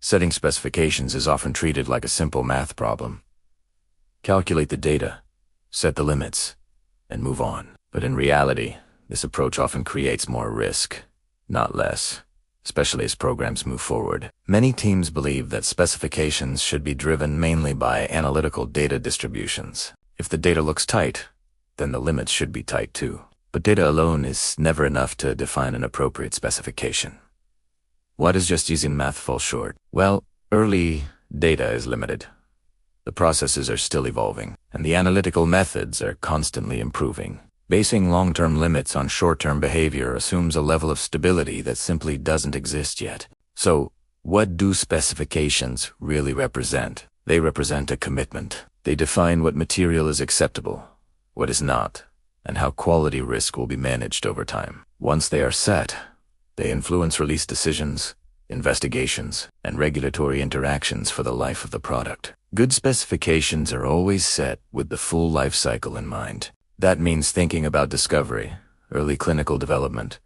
Setting specifications is often treated like a simple math problem. Calculate the data, set the limits, and move on. But in reality, this approach often creates more risk, not less, especially as programs move forward. Many teams believe that specifications should be driven mainly by analytical data distributions. If the data looks tight, then the limits should be tight too. But data alone is never enough to define an appropriate specification. Why does just using math fall short? Well, early data is limited. The processes are still evolving, and the analytical methods are constantly improving. Basing long-term limits on short-term behavior assumes a level of stability that simply doesn't exist yet. So, what do specifications really represent? They represent a commitment. They define what material is acceptable, what is not, and how quality risk will be managed over time. Once they are set, they influence release decisions, investigations, and regulatory interactions for the life of the product. Good specifications are always set with the full life cycle in mind. That means thinking about discovery, early clinical development,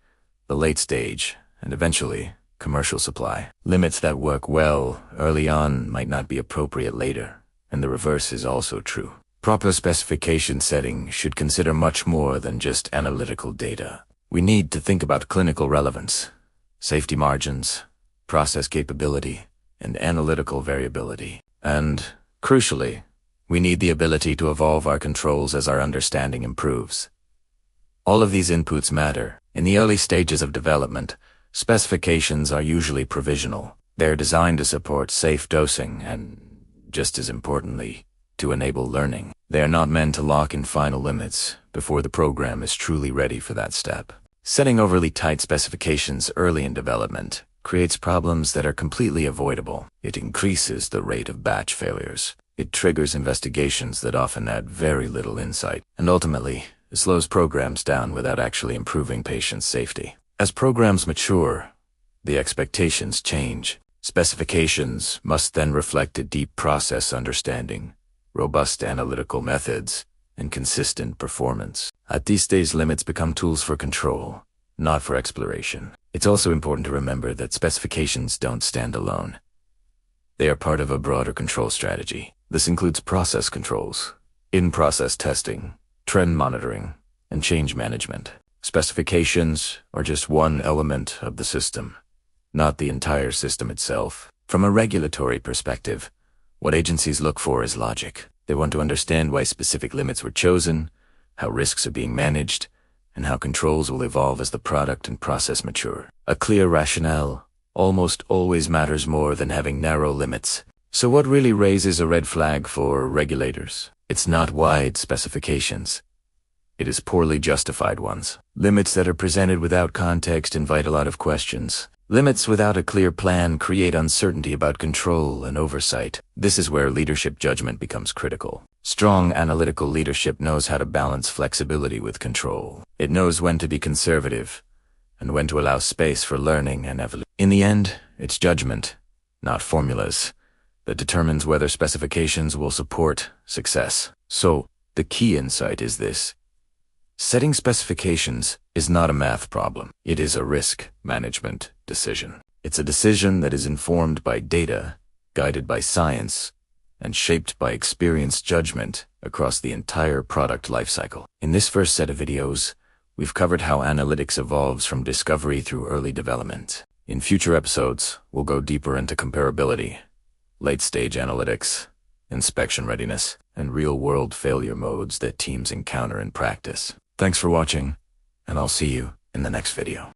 the late stage, and eventually, commercial supply. Limits that work well early on might not be appropriate later, and the reverse is also true. Proper specification setting should consider much more than just analytical data. We need to think about clinical relevance, safety margins, process capability, and analytical variability. And, crucially, we need the ability to evolve our controls as our understanding improves. All of these inputs matter. In the early stages of development, specifications are usually provisional. They're designed to support safe dosing and, just as importantly, to enable learning. They are not meant to lock in final limits before the program is truly ready for that step. Setting overly tight specifications early in development creates problems that are completely avoidable. It increases the rate of batch failures. It triggers investigations that often add very little insight, and ultimately, it slows programs down without actually improving patient safety. As programs mature, the expectations change. Specifications must then reflect a deep process understanding, robust analytical methods, and consistent performance. At these stages, limits become tools for control, not for exploration. It's also important to remember that specifications don't stand alone. They are part of a broader control strategy. This includes process controls, in-process testing, trend monitoring, and change management. Specifications are just one element of the system, not the entire system itself. From a regulatory perspective, what agencies look for is logic. They want to understand why specific limits were chosen, how risks are being managed, and how controls will evolve as the product and process mature. A clear rationale almost always matters more than having narrow limits. So what really raises a red flag for regulators? It's not wide specifications. It is poorly justified ones. Limits that are presented without context invite a lot of questions. Limits without a clear plan create uncertainty about control and oversight. This is where leadership judgment becomes critical. Strong analytical leadership knows how to balance flexibility with control. It knows when to be conservative and when to allow space for learning and evolution. In the end, it's judgment, not formulas, that determines whether specifications will support success. So, the key insight is this. Setting specifications is not a math problem. It is a risk management decision. It's a decision that is informed by data, guided by science, and shaped by experienced judgment across the entire product lifecycle. In this first set of videos, we've covered how analytics evolves from discovery through early development. In future episodes, we'll go deeper into comparability, late-stage analytics, inspection readiness, and real-world failure modes that teams encounter in practice. Thanks for watching, and I'll see you in the next video.